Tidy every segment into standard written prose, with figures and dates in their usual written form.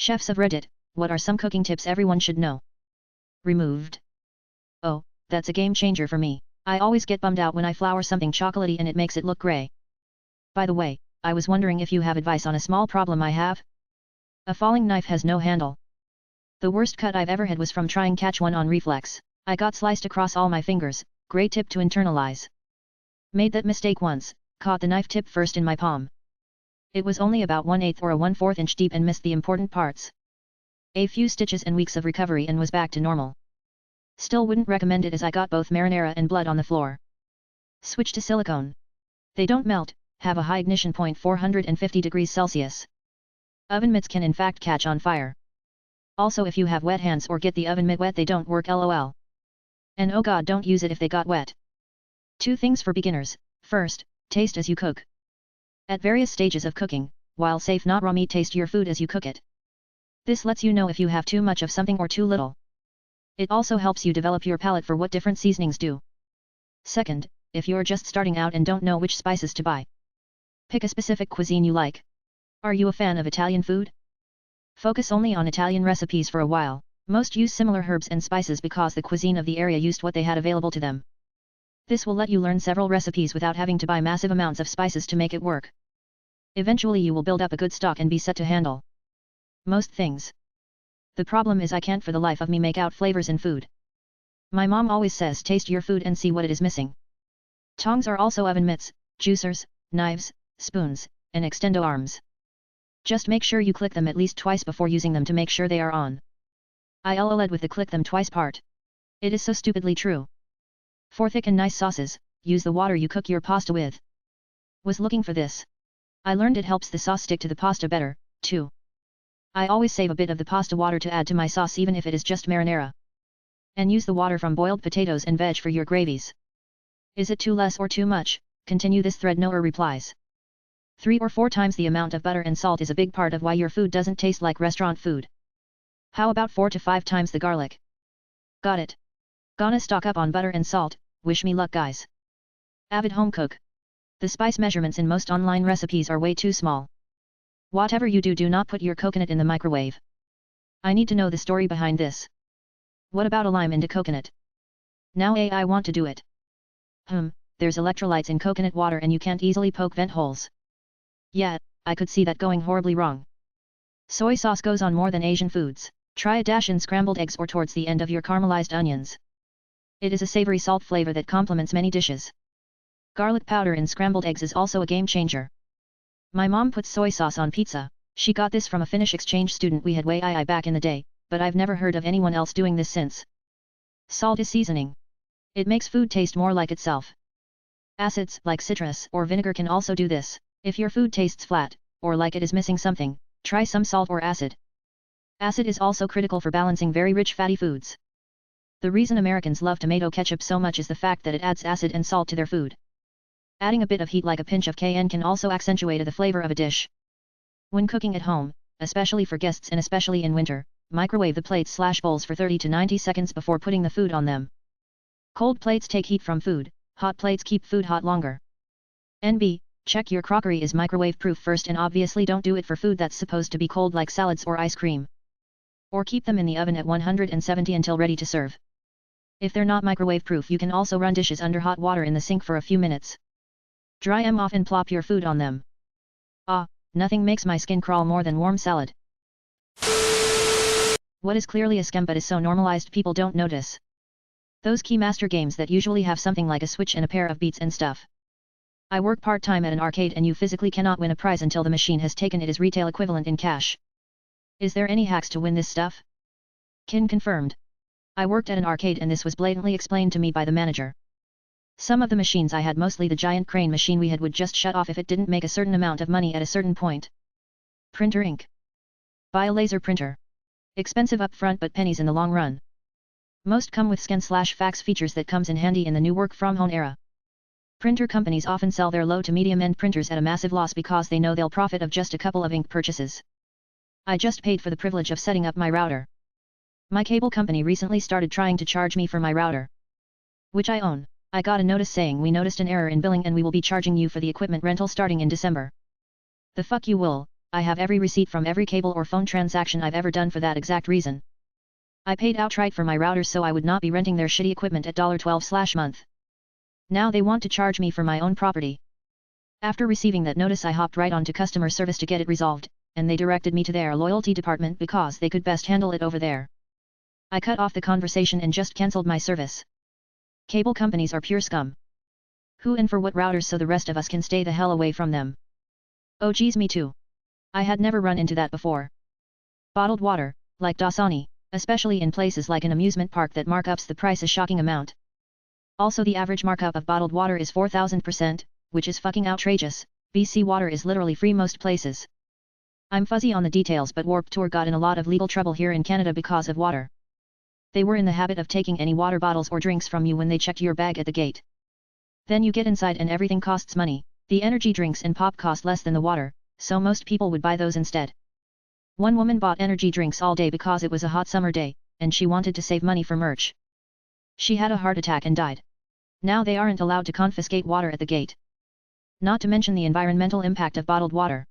Chefs of Reddit, what are some cooking tips everyone should know? Removed. Oh, that's a game changer for me. I always get bummed out when I flour something chocolatey and it makes it look grey. By the way, I was wondering if you have advice on a small problem I have? A falling knife has no handle. The worst cut I've ever had was from trying catch one on reflex. I got sliced across all my fingers. Great tip to internalize. Made that mistake once, caught the knife tip first in my palm. It was only about 1/8 or a 1/4 inch deep and missed the important parts. A few stitches and weeks of recovery and was back to normal. Still wouldn't recommend it as I got both marinara and blood on the floor. Switch to silicone. They don't melt, have a high ignition point 450 degrees Celsius. Oven mitts can in fact catch on fire. Also if you have wet hands or get the oven mitt wet they don't work lol. And oh god don't use it if they got wet. 2 things for beginners. First, taste as you cook. At various stages of cooking, while safe not raw meat, taste your food as you cook it. This lets you know if you have too much of something or too little. It also helps you develop your palate for what different seasonings do. Second, if you're just starting out and don't know which spices to buy, pick a specific cuisine you like. Are you a fan of Italian food? Focus only on Italian recipes for a while. Most use similar herbs and spices because the cuisine of the area used what they had available to them. This will let you learn several recipes without having to buy massive amounts of spices to make it work. Eventually you will build up a good stock and be set to handle most things. The problem is I can't for the life of me make out flavors in food. My mom always says taste your food and see what it is missing. Tongs are also oven mitts, juicers, knives, spoons, and extendo arms. Just make sure you click them at least twice before using them to make sure they are on. I lol'd with the click them twice part. It is so stupidly true. For thick and nice sauces, use the water you cook your pasta with. Was looking for this. I learned it helps the sauce stick to the pasta better, too. I always save a bit of the pasta water to add to my sauce even if it is just marinara. And use the water from boiled potatoes and veg for your gravies. Is it too less or too much? Continue this thread. Noah replies. 3 or 4 times the amount of butter and salt is a big part of why your food doesn't taste like restaurant food. How about 4 to 5 times the garlic? Got it. Gonna stock up on butter and salt, wish me luck guys. Avid home cook. The spice measurements in most online recipes are way too small. Whatever you do, do not put your coconut in the microwave. I need to know the story behind this. What about a lime into coconut? Now I want to do it. There's electrolytes in coconut water and you can't easily poke vent holes. Yeah, I could see that going horribly wrong. Soy sauce goes on more than Asian foods. Try a dash in scrambled eggs or towards the end of your caramelized onions. It is a savory salt flavor that complements many dishes. Garlic powder in scrambled eggs is also a game changer. My mom puts soy sauce on pizza. She got this from a Finnish exchange student we had way back in the day, but I've never heard of anyone else doing this since. Salt is seasoning. It makes food taste more like itself. Acids like citrus or vinegar can also do this. If your food tastes flat, or like it is missing something, try some salt or acid. Acid is also critical for balancing very rich fatty foods. The reason Americans love tomato ketchup so much is the fact that it adds acid and salt to their food. Adding a bit of heat like a pinch of cayenne can also accentuate the flavor of a dish. When cooking at home, especially for guests and especially in winter, microwave the plates/bowls for 30 to 90 seconds before putting the food on them. Cold plates take heat from food, hot plates keep food hot longer. NB, check your crockery is microwave proof first and obviously don't do it for food that's supposed to be cold like salads or ice cream. Or keep them in the oven at 170 until ready to serve. If they're not microwave proof you can also run dishes under hot water in the sink for a few minutes. Dry them off and plop your food on them. Nothing makes my skin crawl more than warm salad. What is clearly a scam but is so normalized people don't notice. Those Keymaster games that usually have something like a switch and a pair of beats and stuff. I work part-time at an arcade and you physically cannot win a prize until the machine has taken its retail equivalent in cash. Is there any hacks to win this stuff? Kin confirmed. I worked at an arcade and this was blatantly explained to me by the manager. Some of the machines I had, mostly the giant crane machine we had, would just shut off if it didn't make a certain amount of money at a certain point. Printer ink. Buy a laser printer. Expensive up front but pennies in the long run. Most come with scan/fax features that comes in handy in the new work from home era. Printer companies often sell their low to medium end printers at a massive loss because they know they'll profit of just a couple of ink purchases. I just paid for the privilege of setting up my router. My cable company recently started trying to charge me for my router, which I own. I got a notice saying we noticed an error in billing and we will be charging you for the equipment rental starting in December. The fuck you will, I have every receipt from every cable or phone transaction I've ever done for that exact reason. I paid outright for my routers so I would not be renting their shitty equipment at $12/month. Now they want to charge me for my own property. After receiving that notice I hopped right on to customer service to get it resolved, and they directed me to their loyalty department because they could best handle it over there. I cut off the conversation and just cancelled my service. Cable companies are pure scum. Who and for what routers so the rest of us can stay the hell away from them? Oh geez, me too. I had never run into that before. Bottled water, like Dasani, especially in places like an amusement park that markups the price a shocking amount. Also the average markup of bottled water is 4,000%, which is fucking outrageous. BC water is literally free most places. I'm fuzzy on the details but Warped Tour got in a lot of legal trouble here in Canada because of water. They were in the habit of taking any water bottles or drinks from you when they checked your bag at the gate. Then you get inside and everything costs money. The energy drinks and pop cost less than the water, so most people would buy those instead. One woman bought energy drinks all day because it was a hot summer day, and she wanted to save money for merch. She had a heart attack and died. Now they aren't allowed to confiscate water at the gate. Not to mention the environmental impact of bottled water.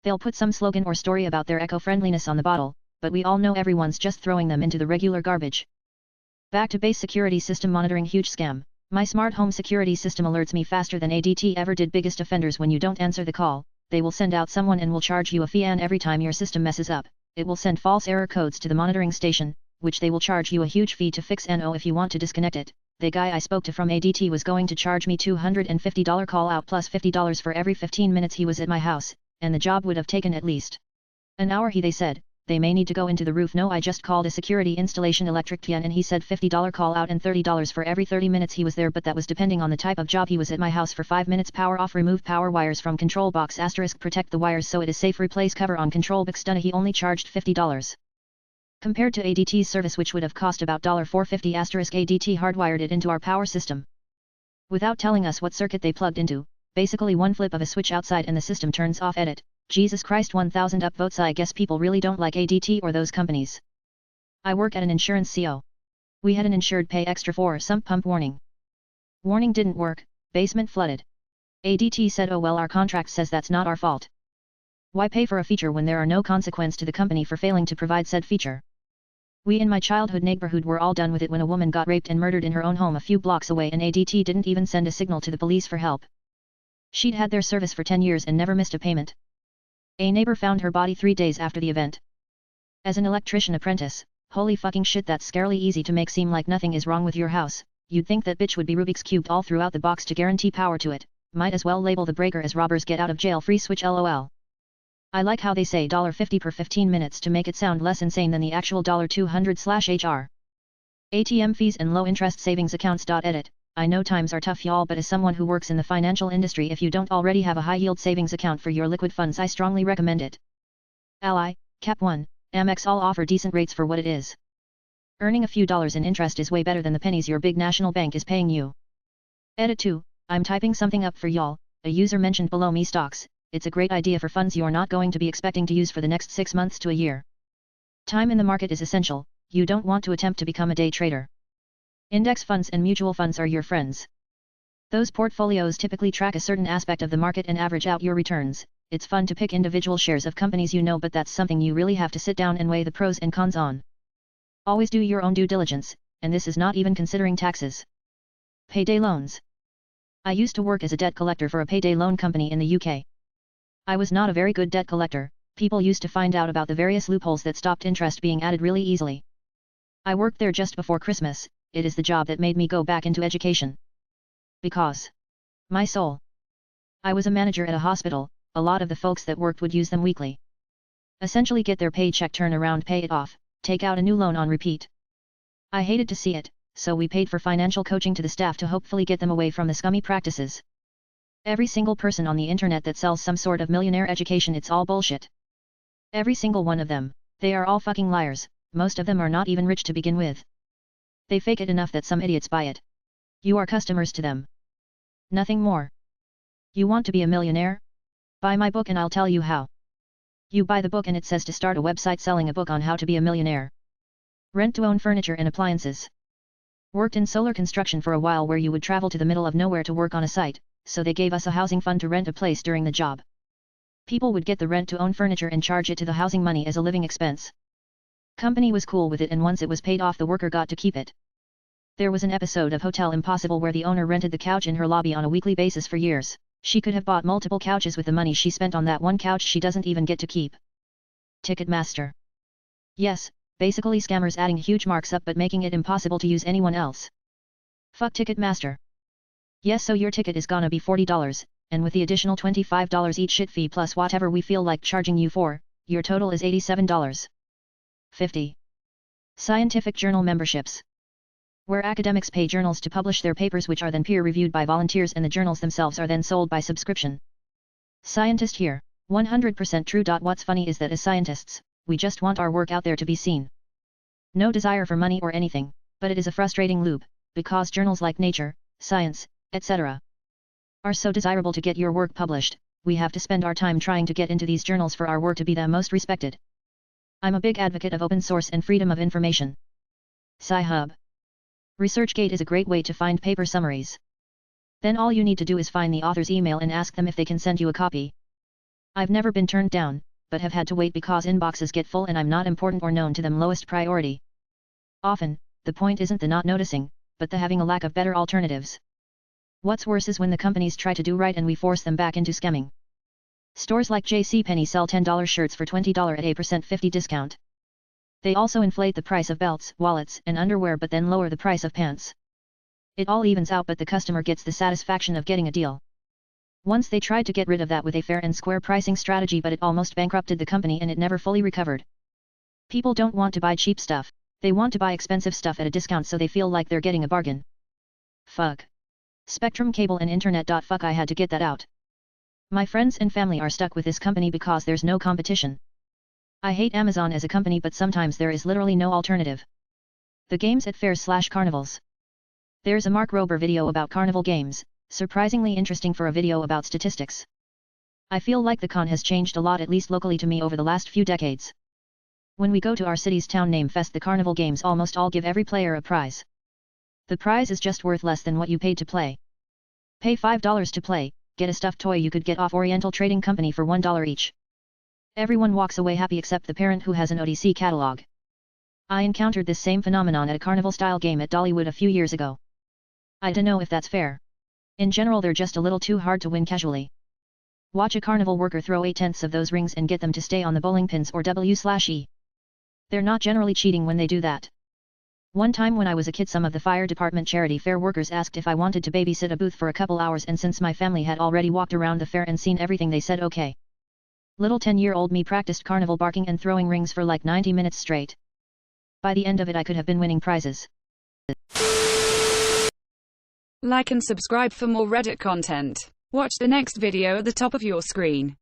They'll put some slogan or story about their eco-friendliness on the bottle, but we all know everyone's just throwing them into the regular garbage. Back to base security system monitoring huge scam. My smart home security system alerts me faster than ADT ever did. Biggest offenders when you don't answer the call, they will send out someone and will charge you a fee, and every time your system messes up, it will send false error codes to the monitoring station, which they will charge you a huge fee to fix. And oh, if you want to disconnect it, the guy I spoke to from ADT was going to charge me $250 call out plus $50 for every 15 minutes he was at my house, and the job would have taken at least an hour. They said, they may need to go into the roof. No, I just called a security installation electrician and he said $50 call out and $30 for every 30 minutes he was there, but that was depending on the type of job. He was at my house for 5 minutes. Power off, remove power wires from control box, * protect the wires so it is safe, replace cover on control box. Done. He only charged $50. Compared to ADT's service, which would have cost about $450 *. ADT hardwired it into our power system without telling us what circuit they plugged into. Basically one flip of a switch outside and the system turns off. Edit. Jesus Christ, 1000 upvotes. I guess people really don't like ADT or those companies. I work at an insurance CO. We had an insured pay extra for sump pump warning. Warning didn't work, basement flooded. ADT said, oh well, our contract says that's not our fault. Why pay for a feature when there are no consequence to the company for failing to provide said feature? We in my childhood neighborhood were all done with it when a woman got raped and murdered in her own home a few blocks away, and ADT didn't even send a signal to the police for help. She'd had their service for 10 years and never missed a payment. A neighbor found her body 3 days after the event. As an electrician apprentice, holy fucking shit, that's scarily easy to make seem like nothing is wrong with your house. You'd think that bitch would be Rubik's cubed all throughout the box to guarantee power to it. Might as well label the breaker as robbers get out of jail free switch, lol. I like how they say $50 per 15 minutes to make it sound less insane than the actual $200/HR. ATM fees and low interest savings accounts. Edit. I know times are tough y'all, but as someone who works in the financial industry, if you don't already have a high-yield savings account for your liquid funds, I strongly recommend it. Ally, Cap One, Amex all offer decent rates for what it is. Earning a few dollars in interest is way better than the pennies your big national bank is paying you. Edit 2, I'm typing something up for y'all. A user mentioned below me stocks. It's a great idea for funds you're not going to be expecting to use for the next 6 months to a year. Time in the market is essential. You don't want to attempt to become a day trader. Index funds and mutual funds are your friends. Those portfolios typically track a certain aspect of the market and average out your returns. It's fun to pick individual shares of companies you know, but that's something you really have to sit down and weigh the pros and cons on. Always do your own due diligence, and this is not even considering taxes. Payday loans. I used to work as a debt collector for a payday loan company in the UK. I was not a very good debt collector. People used to find out about the various loopholes that stopped interest being added really easily. I worked there just before Christmas. It is the job that made me go back into education. Because my soul. I was a manager at a hospital. A lot of the folks that worked would use them weekly. Essentially get their paycheck, turn around, pay it off, take out a new loan on repeat. I hated to see it, so we paid for financial coaching to the staff to hopefully get them away from the scummy practices. Every single person on the internet that sells some sort of millionaire education, it's all bullshit. Every single one of them. They are all fucking liars. Most of them are not even rich to begin with. They fake it enough that some idiots buy it. You are customers to them. Nothing more. You want to be a millionaire? Buy my book and I'll tell you how. You buy the book and it says to start a website selling a book on how to be a millionaire. Rent to own furniture and appliances. Worked in solar construction for a while, where you would travel to the middle of nowhere to work on a site, so they gave us a housing fund to rent a place during the job. People would get the rent to own furniture and charge it to the housing money as a living expense. Company was cool with it, and once it was paid off the worker got to keep it. There was an episode of Hotel Impossible where the owner rented the couch in her lobby on a weekly basis for years. She could have bought multiple couches with the money she spent on that one couch she doesn't even get to keep. Ticketmaster. Yes, basically scammers adding huge marks up but making it impossible to use anyone else. Fuck Ticketmaster. Yes, so your ticket is gonna be $40, and with the additional $25 each shit fee plus whatever we feel like charging you for, your total is $87.50. Scientific journal memberships. Where academics pay journals to publish their papers, which are then peer-reviewed by volunteers, and the journals themselves are then sold by subscription. Scientist here, 100% true. What's funny is that as scientists, we just want our work out there to be seen. No desire for money or anything, but it is a frustrating loop, because journals like Nature, Science, etc. are so desirable to get your work published, we have to spend our time trying to get into these journals for our work to be the most respected. I'm a big advocate of open source and freedom of information. Sci-Hub. ResearchGate is a great way to find paper summaries. Then all you need to do is find the author's email and ask them if they can send you a copy. I've never been turned down, but have had to wait because inboxes get full and I'm not important or known to them lowest priority. Often, the point isn't the not noticing, but the having a lack of better alternatives. What's worse is when the companies try to do right and we force them back into scamming. Stores like JCPenney sell $10 shirts for $20 at a %50 discount. They also inflate the price of belts, wallets, and underwear but then lower the price of pants. It all evens out, but the customer gets the satisfaction of getting a deal. Once they tried to get rid of that with a fair and square pricing strategy, but it almost bankrupted the company and it never fully recovered. People don't want to buy cheap stuff, they want to buy expensive stuff at a discount so they feel like they're getting a bargain. Fuck. Spectrum Cable and Internet. Fuck, I had to get that out. My friends and family are stuck with this company because there's no competition. I hate Amazon as a company, but sometimes there is literally no alternative. The games at fairs/carnivals. There's a Mark Rober video about carnival games, surprisingly interesting for a video about statistics. I feel like the con has changed a lot, at least locally to me, over the last few decades. When we go to our city's town name fest, the carnival games almost all give every player a prize. The prize is just worth less than what you paid to play. Pay $5 to play, get a stuffed toy you could get off Oriental Trading Company for $1 each. Everyone walks away happy except the parent who has an ODC catalog. I encountered this same phenomenon at a carnival-style game at Dollywood a few years ago. I don't know if that's fair. In general, they're just a little too hard to win casually. Watch a carnival worker throw 8/10 of those rings and get them to stay on the bowling pins or W/E. They're not generally cheating when they do that. One time when I was a kid, some of the fire department charity fair workers asked if I wanted to babysit a booth for a couple hours, and since my family had already walked around the fair and seen everything, they said okay. Little 10-year-old me practiced carnival barking and throwing rings for like 90 minutes straight. By the end of it, I could have been winning prizes. Like and subscribe for more Reddit content. Watch the next video at the top of your screen.